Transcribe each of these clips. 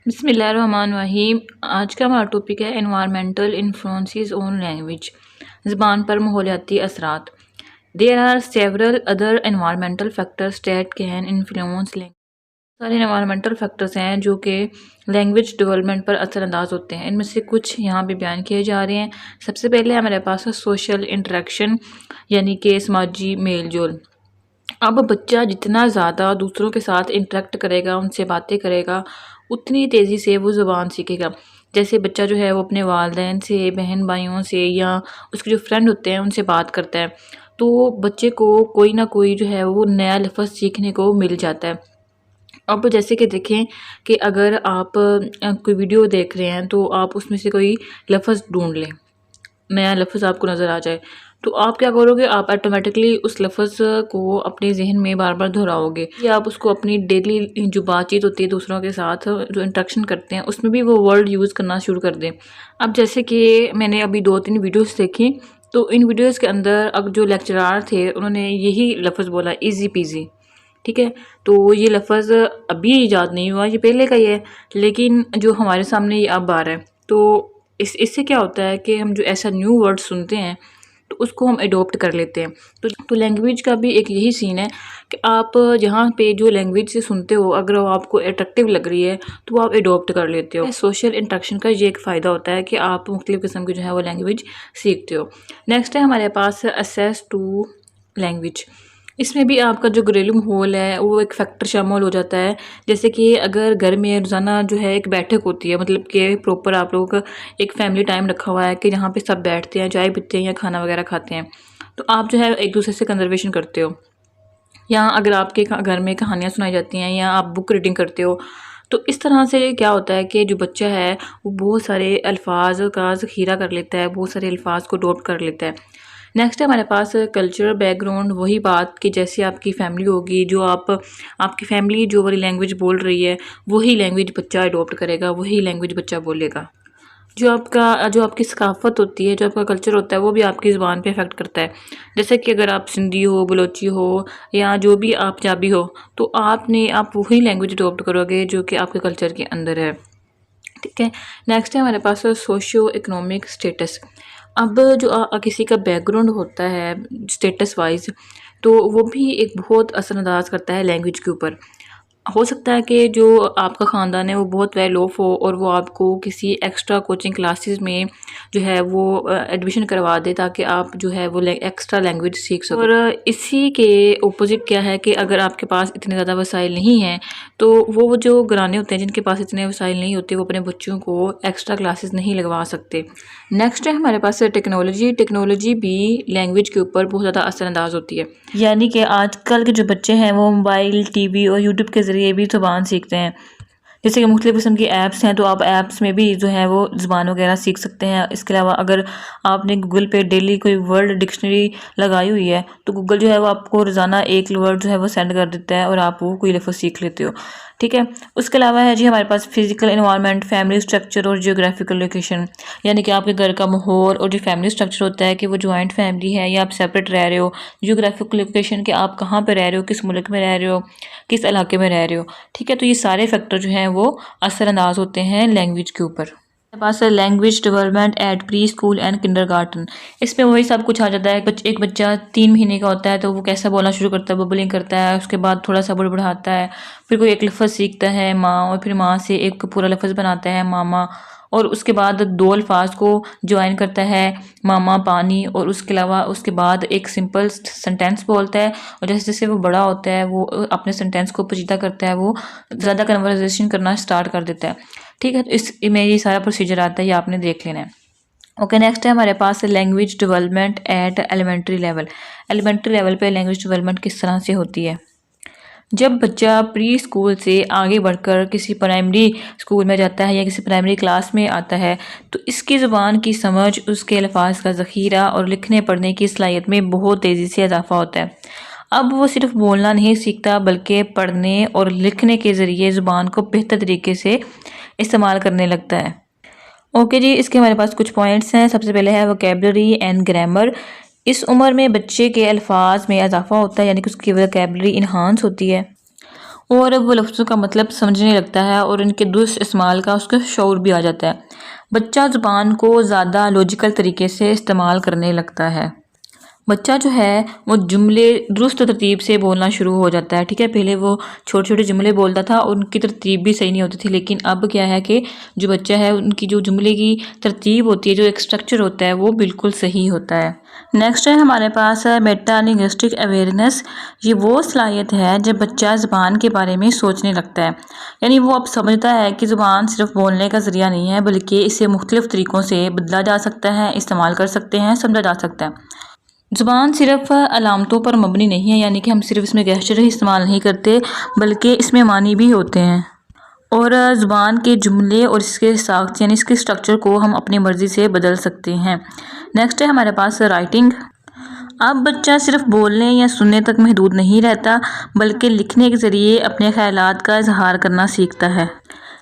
बिस्मिल्लाहिर्रहमानिर्रहीम। आज का हमारा टॉपिक है एनवायरमेंटल इन्फ्लुएंसेस ऑन लैंग्वेज। ज़बान पर माहौलियाती असरात। There are several other environmental factors that can influence language. सारे एनवायरमेंटल फैक्टर्स हैं जो कि लैंग्वेज डेवलपमेंट पर असरअंदाज होते हैं। इनमें से कुछ यहाँ पे बयान किए जा रहे हैं। सबसे पहले हमारे पास है सोशल इंटरेक्शन, यानी कि समाजी मेल जोल। अब बच्चा जितना ज़्यादा दूसरों के साथ इंटरेक्ट करेगा, उनसे बातें करेगा, उतनी तेज़ी से वो ज़ुबान सीखेगा। जैसे बच्चा जो है वो अपने वालिदैन से, बहन भाइयों से या उसके जो फ्रेंड होते हैं उनसे बात करता है, तो बच्चे को कोई ना कोई जो है वो नया लफ्ज़ सीखने को मिल जाता है। अब जैसे कि देखें कि अगर आप कोई वीडियो देख रहे हैं तो आप उसमें से कोई लफ्ज़ ढूँढ लें, नया लफ्ज़ आपको नज़र आ जाए, तो आप क्या करोगे, आप ऑटोमेटिकली उस लफ्ज़ को अपने ज़हन में बार बार दोहराओगे या आप उसको अपनी डेली जो बातचीत होती है दूसरों के साथ जो इंटरेक्शन करते हैं उसमें भी वो वर्ड यूज़ करना शुरू कर दें। अब जैसे कि मैंने अभी 2-3 वीडियोस देखी, तो इन वीडियोस के अंदर अब जो लेक्चरार थे उन्होंने यही लफ्ज़ बोला, ईज़ी पीज़ी। ठीक है, तो ये लफ्ज़ अभी ईजाद नहीं हुआ, ये पहले का ही है, लेकिन जो हमारे सामने ये अब आ रहा है, तो इससे क्या होता है कि हम जो ऐसा न्यू वर्ड सुनते हैं तो उसको हम एडॉप्ट कर लेते हैं। तो लैंग्वेज का भी एक यही सीन है कि आप जहाँ पे जो लैंग्वेज से सुनते हो, अगर वो आपको अट्रैक्टिव लग रही है तो वो आप एडॉप्ट कर लेते हो। सोशल इंटरेक्शन का ये एक फ़ायदा होता है कि आप मुख्तलिफ़ किस्म की जो है वो लैंग्वेज सीखते हो। नेक्स्ट है हमारे पास एक्सेस टू लैंग्वेज। इसमें भी आपका जो घरेलू माहौल है वो एक फैक्टर शामिल हो जाता है। जैसे कि अगर घर में रोज़ाना जो है एक बैठक होती है, मतलब कि प्रॉपर आप लोगों का एक फैमिली टाइम रखा हुआ है कि जहाँ पे सब बैठते हैं, चाय पीते हैं या खाना वगैरह खाते हैं, तो आप जो है एक दूसरे से कन्वर्सेशन करते हो, या अगर आपके घर में कहानियाँ सुनाई जाती हैं या आप बुक रीडिंग करते हो, तो इस तरह से क्या होता है कि जो बच्चा है वो बहुत सारे अल्फाज का ज़ख़ीरा कर लेता है, बहुत सारे अल्फाज को अडॉप्ट कर लेता है। नेक्स्ट है हमारे पास कल्चरल बैकग्राउंड। वही बात कि जैसे आपकी फ़ैमिली होगी, जो आपकी फ़ैमिली जो वाली लैंग्वेज बोल रही है वही लैंग्वेज बच्चा अडॉप्ट करेगा, वही लैंग्वेज बच्चा बोलेगा। जो आपकी सकाफ़त होती है, जो आपका कल्चर होता है, वो भी आपकी ज़ुबान पे इफ़ेक्ट करता है। जैसे कि अगर आप सिंधी हो, बलोची हो या जो भी आप पंजाबी हो, तो आप वही लैंग्वेज अडॉप्ट करोगे जो कि आपके कल्चर के अंदर है। ठीक है, नेक्स्ट है हमारे पास सोशियो इकोनॉमिक स्टेटस। अब जो किसी का बैकग्राउंड होता है स्टेटस वाइज, तो वो भी एक बहुत असरअंदाज करता है लैंग्वेज के ऊपर। हो सकता है कि जो आपका ख़ानदान है वो बहुत वेल ऑफ हो और वो आपको किसी एक्स्ट्रा कोचिंग क्लासेस में जो है वो एडमिशन करवा दे, ताकि आप जो है वो एक्स्ट्रा लैंग्वेज सीख सको। और इसी के ऑपोजिट क्या है कि अगर आपके पास इतने ज़्यादा वसाइल नहीं हैं, तो वो जो घराने होते हैं जिनके पास इतने वसाइल नहीं होते, वो अपने बच्चों को एक्स्ट्रा क्लासेस नहीं लगवा सकते। नेक्स्ट है हमारे पास टेक्नोलॉजी। टेक्नोलॉजी भी लैंग्वेज के ऊपर बहुत ज़्यादा असरअंदाज होती है, यानी कि आजकल के जो बच्चे हैं वो मोबाइल, टीवी और यूट्यूब के ज़रिए भी ज़ुबान सीखते हैं। जैसे कि मुख्तलिफ़ किस्म की ऐप्स हैं, तो आप ऐप्स में भी जो है वो ज़ुबान वगैरह सीख सकते हैं। इसके अलावा अगर आपने गूगल पे डेली कोई वर्ड डिक्शनरी लगाई हुई है, तो गूगल जो है वो आपको रोज़ाना एक वर्ड जो है वो सेंड कर देता है और आप वो कोई लफ्ज़ सीख लेते हो। ठीक है, उसके अलावा है जी हमारे पास फिज़िकल एनवायरनमेंट, फैमिली स्ट्रक्चर और जियोग्राफिकल लोकेशन। यानी कि आपके घर का माहौल और जो फैमिली स्ट्रक्चर होता है कि वो जॉइंट फैमिली है या आप सेपरेट रह रहे हो। जियोग्राफिकल लोकेशन कि आप कहाँ पे रह रहे हो, किस मुल्क में रह रहे हो, किस इलाके में रह रहे हो। ठीक है, तो ये सारे फैक्टर जो हैं वो असरअंदाज होते हैं लैंग्वेज के ऊपर। हमारे पास है language development eight pre school and kindergarten. इसमें वही सब कुछ आ जाता है। एक बच्चा 3 महीने का होता है तो वो कैसा बोलना शुरू करता है, बबलिंग करता है, उसके बाद थोड़ा सा बढ़ाता है, फिर कोई एक लफ्ज़ सीखता है माँ, और फिर माँ से एक पूरा लफ्ज़ बनाता है मामा, और उसके बाद 2 अल्फाज को ज्वाइन करता है मामा पानी, और उसके अलावा उसके बाद एक सिंपल सेंटेंस बोलता है। और जैसे जैसे वो बड़ा होता है वो अपने सेंटेंस को पेचीदा करता है, वो ज़्यादा कन्वर्सेशन करना स्टार्ट कर देता है। ठीक है, तो इसमें ये सारा प्रोसीजर आता है, ये आपने देख लेना है। ओके, नेक्स्ट है हमारे पास language development at elementary level. Elementary level पे लैंग्वेज डेवलपमेंट किस तरह से होती है। जब बच्चा प्री स्कूल से आगे बढ़कर किसी प्राइमरी स्कूल में जाता है या किसी प्राइमरी क्लास में आता है, तो इसकी ज़ुबान की समझ, उसके अल्फाज का ज़ख़ीरा और लिखने पढ़ने की सलाहियत में बहुत तेज़ी से इजाफा होता है। अब वो सिर्फ बोलना नहीं सीखता, बल्कि पढ़ने और लिखने के ज़रिए ज़ुबान को बेहतर तरीके से इस्तेमाल करने लगता है। ओके जी, इसके हमारे पास कुछ पॉइंट्स हैं। सबसे पहले है वोकैबुलरी एंड ग्रामर। इस उम्र में बच्चे के अल्फाज में इजाफा होता है, यानी कि उसकी वोकैबुलरी इन्हांस होती है। और वो लफ्ज़ों का मतलब समझने लगता है और इनके दुरुस्त इस्तेमाल का उसका शऊर भी आ जाता है। बच्चा ज़ुबान को ज़्यादा लॉजिकल तरीके से इस्तेमाल करने लगता है। बच्चा जो है वो जुमले दुरुस्त तरतीब से बोलना शुरू हो जाता है, ठीक है। पहले वो छोटे-छोटे जुमले बोलता था और उनकी तरतीब भी सही नहीं होती थी, लेकिन अब क्या है कि जो बच्चा है उनकी जो जुमले की तरतीब होती है, जो एक स्ट्रक्चर होता है, वो बिल्कुल सही होता है। नेक्स्ट है हमारे पास मेटा लिंग्विस्टिक अवेयरनेस। ये वो सलाहियत है जब बच्चा ज़ुबान के बारे में सोचने लगता है, यानी वो अब समझता है कि ज़ुबान सिर्फ बोलने का ज़रिया नहीं है, बल्कि इसे मुख्तलिफ़ तरीक़ों से बदला जा सकता है, इस्तेमाल कर सकते हैं, समझा जा सकता है। ज़ुबान सिर्फ़ अलामतों पर मबनी नहीं है, यानी कि हम सिर्फ़ इसमें गेस्चर ही इस्तेमाल नहीं करते, बल्कि इसमें मानी भी होते हैं। और ज़ुबान के जुमले और इसके साख्त यानी इसके स्ट्रक्चर को हम अपनी मर्ज़ी से बदल सकते हैं। नेक्स्ट है हमारे पास राइटिंग। अब बच्चा सिर्फ बोलने या सुनने तक महदूद नहीं रहता, बल्कि लिखने के ज़रिए अपने ख़यालात का इज़हार करना सीखता है।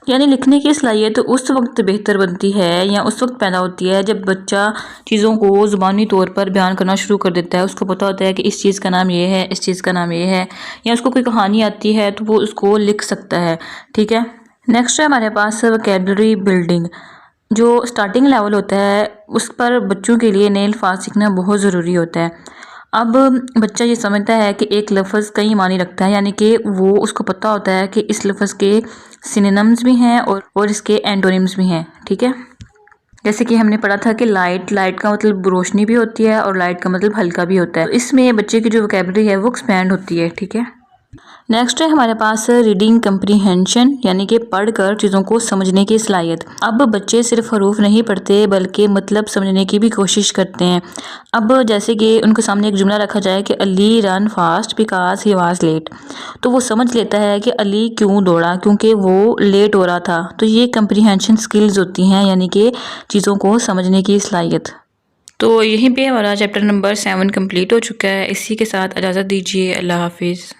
यानी लिखने की सलाहियत उस वक्त बेहतर बनती है या उस वक्त पैदा होती है जब बच्चा चीज़ों को ज़ुबानी तौर पर बयान करना शुरू कर देता है। उसको पता होता है कि इस चीज़ का नाम ये है, इस चीज़ का नाम ये है, या उसको कोई कहानी आती है तो वो उसको लिख सकता है, ठीक है। नेक्स्ट है हमारे पास वोकैबुलरी बिल्डिंग। जो स्टार्टिंग लेवल होता है उस पर बच्चों के लिए नए अल्फाज सीखना बहुत ज़रूरी होता है। अब बच्चा ये समझता है कि एक लफ्ज़ कई मानी रखता है, यानी कि वो उसको पता होता है कि इस लफ्ज़ के सिनोनिम्स भी हैं और इसके एंटोनिम्स भी हैं, ठीक है। जैसे कि हमने पढ़ा था कि लाइट का मतलब रोशनी भी होती है और लाइट का मतलब हल्का भी होता है। इसमें बच्चे की जो वोकैबुलरी है वो एक्सपैंड होती है, ठीक है। नेक्स्ट है हमारे पास रीडिंग कम्प्रीहेंशन, यानी कि पढ़कर चीज़ों को समझने की सलाहियत। अब बच्चे सिर्फ हरूफ नहीं पढ़ते बल्कि मतलब समझने की भी कोशिश करते हैं। अब जैसे कि उनके सामने एक जुमला रखा जाए कि Ali run fast because he was late, तो वो समझ लेता है कि अली क्यों दौड़ा, क्योंकि वो लेट हो रहा था। तो ये कम्प्रीहेंशन स्किल्स होती हैं, यानी कि चीज़ों को समझने की सलाहियत। तो यहीं पे हमारा चैप्टर नंबर 7 कंप्लीट हो चुका है। इसी के साथ इजाज़त दीजिए। अल्लाह हाफिज़।